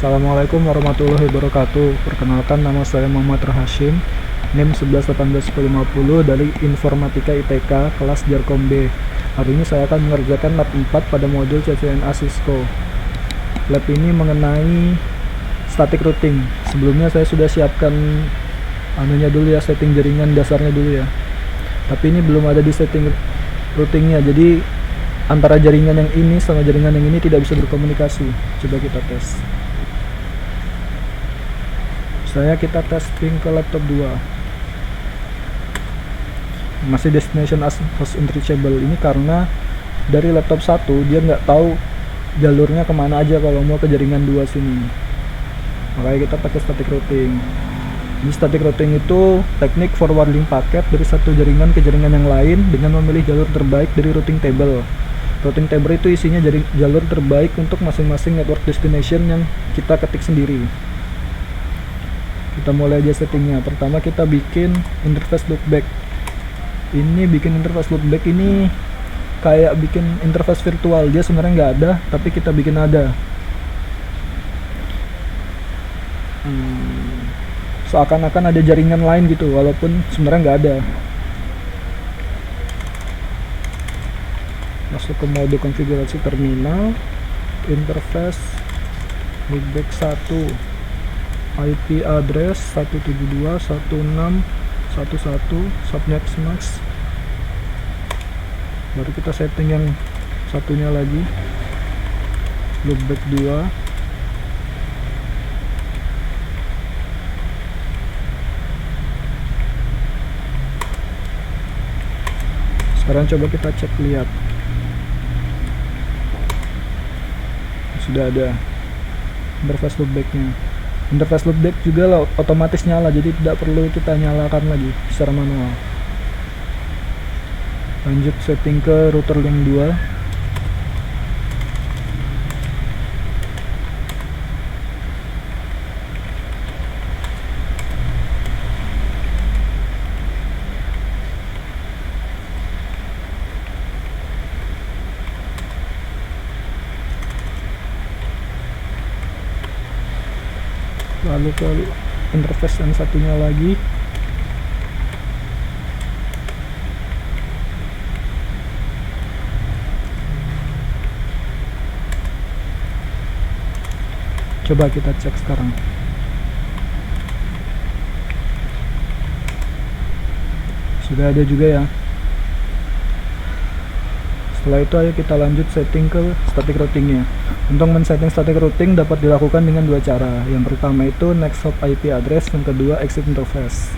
Assalamualaikum warahmatullahi wabarakatuh. Perkenalkan, nama saya Muhammad Rahashim, NIM 111850 dari Informatika ITK kelas Jarkom B. Hari ini saya akan mengerjakan lab 4 pada modul CCNA Cisco. Lab ini mengenai static routing. Sebelumnya saya sudah siapkan setting jaringan dasarnya dulu ya. Tapi ini belum ada di setting routingnya, jadi antara jaringan yang ini sama jaringan yang ini tidak bisa berkomunikasi. Coba kita tes. Kita testing ke laptop 2. Masih destination as host unreachable. Ini karena dari laptop 1 dia nggak tahu jalurnya kemana aja kalau mau ke jaringan 2 sini. Makanya kita pakai static routing. Di static routing itu teknik forwarding paket dari satu jaringan ke jaringan yang lain dengan memilih jalur terbaik dari routing table. Routing table itu isinya jalur terbaik untuk masing-masing network destination yang kita ketik sendiri. Kita mulai aja settingnya. Pertama kita bikin interface loopback. Ini bikin interface loopback ini kayak bikin interface virtual. Dia sebenarnya nggak ada, tapi kita bikin ada. Seakan-akan ada jaringan lain gitu, walaupun sebenarnya nggak ada. Masuk ke mode konfigurasi terminal, interface loopback 1, IP address 172.168.1.1 subnet mask. Baru kita setting yang satunya lagi, loopback 2. Sekarang coba kita cek lihat. Sudah ada interface loopbacknya. Interface loopback juga otomatis nyala, jadi tidak perlu kita nyalakan lagi secara manual. Lanjut setting ke router link 2. Lalu ke interface yang satunya lagi. Coba kita cek sekarang. Sudah ada juga ya. Setelah itu ayo kita lanjut setting ke static routingnya. Untuk men-setting static routing dapat dilakukan dengan dua cara. Yang pertama itu next hop IP address, yang kedua exit interface.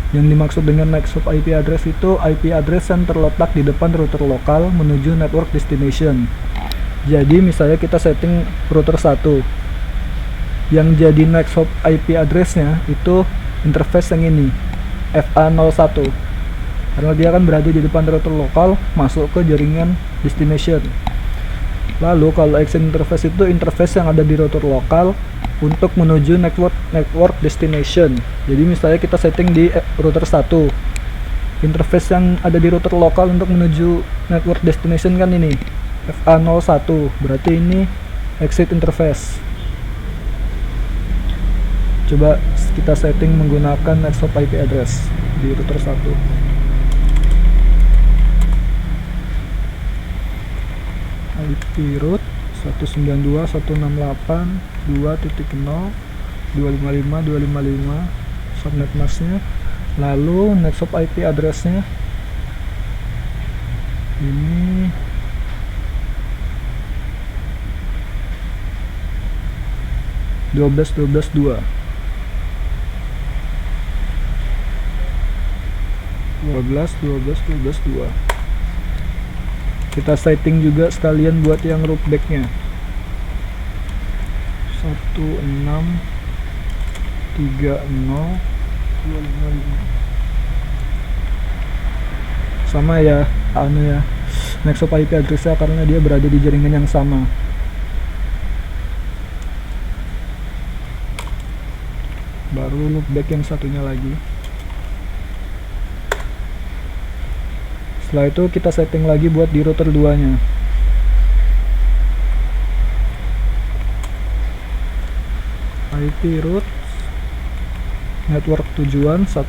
Yang dimaksud dengan next hop IP address itu IP address yang terletak di depan router lokal menuju network destination. Jadi misalnya kita setting router 1, yang jadi next hop IP addressnya itu interface yang ini, FA01, karena dia akan berada di depan router lokal masuk ke jaringan destination. Lalu kalau exit interface itu interface yang ada di router lokal untuk menuju network destination. Jadi misalnya kita setting di router 1, interface yang ada di router lokal untuk menuju network destination kan ini FA01, berarti ini exit interface. Coba kita setting menggunakan next hop IP address di router 1. IP root 192.168.2.0.255.255 subnet masknya. Lalu next hop IP addressnya ini dua belas 2. Kita setting juga sekalian buat yang loopbacknya 1630255 sama ya, next hop IP addressnya karena dia berada di jaringan yang sama. Baru loopback yang satunya lagi. Setelah itu kita setting lagi buat di router 2 nya. IP root, network tujuan 10,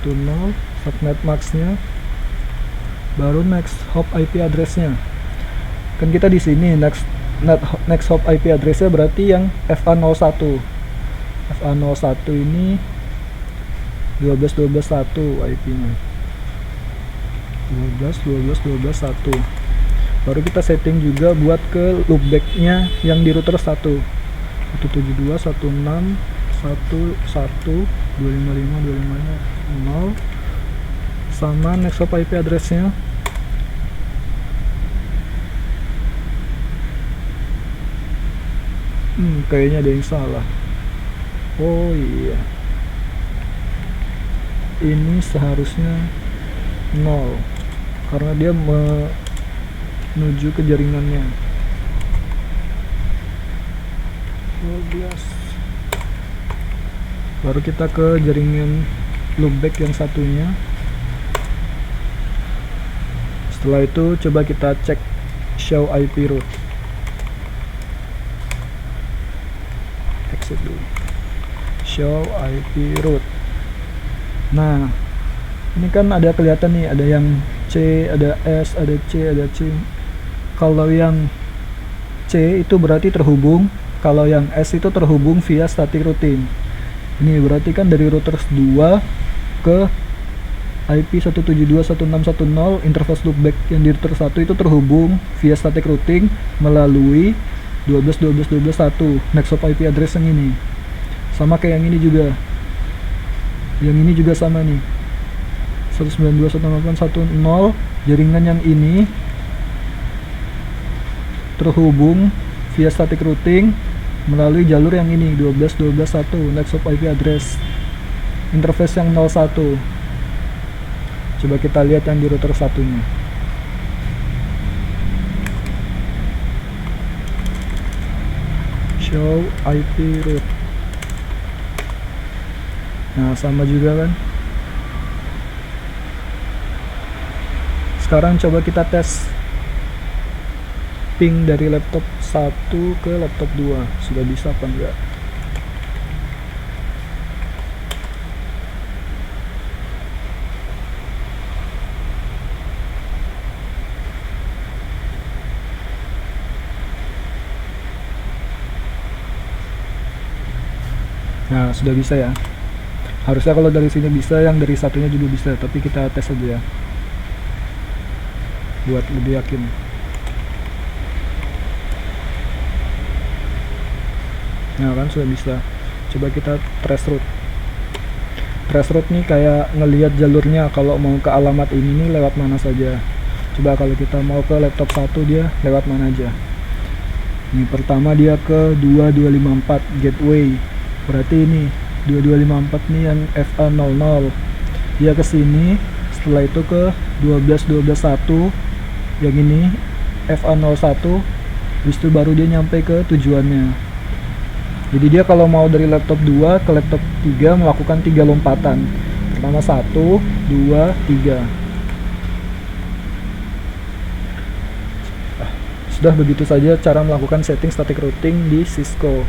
subnet maxnya, baru next hop IP addressnya. Kan kita di sini next hop IP addressnya berarti yang FA01. FA01 ini 12.12.1 IP-nya. 12.12.12.1. Baru kita setting juga buat ke loopback-nya yang di router 1. 172.161.1.255.255.0 sama next hop IP addressnya kayaknya ada yang salah. Oh iya, ini seharusnya 0 karena dia menuju ke jaringannya. 12. Baru kita ke jaringan loopback yang satunya. Setelah itu coba kita cek show IP route. Exit dulu. Show IP route. Nah, ini kan ada kelihatan nih, ada yang C, ada S, ada C, ada C. Kalau yang C itu berarti terhubung, kalau yang S itu terhubung via static routing. Ini berarti kan dari router 2 ke IP 172.1610 interface loopback yang di router 1 itu terhubung via static routing melalui 12.12.12.1 next hop IP address yang ini. Sama kayak yang ini juga. Yang ini juga sama nih. 192.168.1.0 jaringan yang ini terhubung via static routing melalui jalur yang ini 12.12.1 next hop IP address interface yang 01. Coba kita lihat yang di router satunya. Show IP route. Nah, sama juga kan. Sekarang coba kita tes ping dari laptop 1 ke laptop 2. Sudah bisa apa enggak? Nah, sudah bisa ya. Harusnya kalau dari sini bisa, yang dari satunya juga bisa, tapi kita tes aja ya buat lebih yakin. Nah kan sudah bisa. Coba kita trace route. Trace route nih kayak ngelihat jalurnya, kalau mau ke alamat ini nih lewat mana saja. Coba kalau kita mau ke laptop 1 dia lewat mana aja. Ini pertama dia ke 2254 gateway. Berarti ini 2254 nih yang FA00. Dia ke sini, setelah itu ke 12.12.1 yang ini FA01. Habis itu baru dia nyampe ke tujuannya. Jadi dia kalau mau dari laptop 2 ke laptop 3 melakukan 3 lompatan. Pertama 1, 2, 3. Sudah, begitu saja cara melakukan setting static routing di Cisco.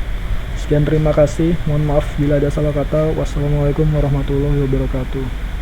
Sekian, terima kasih. Mohon maaf bila ada salah kata. Wassalamualaikum warahmatullahi wabarakatuh.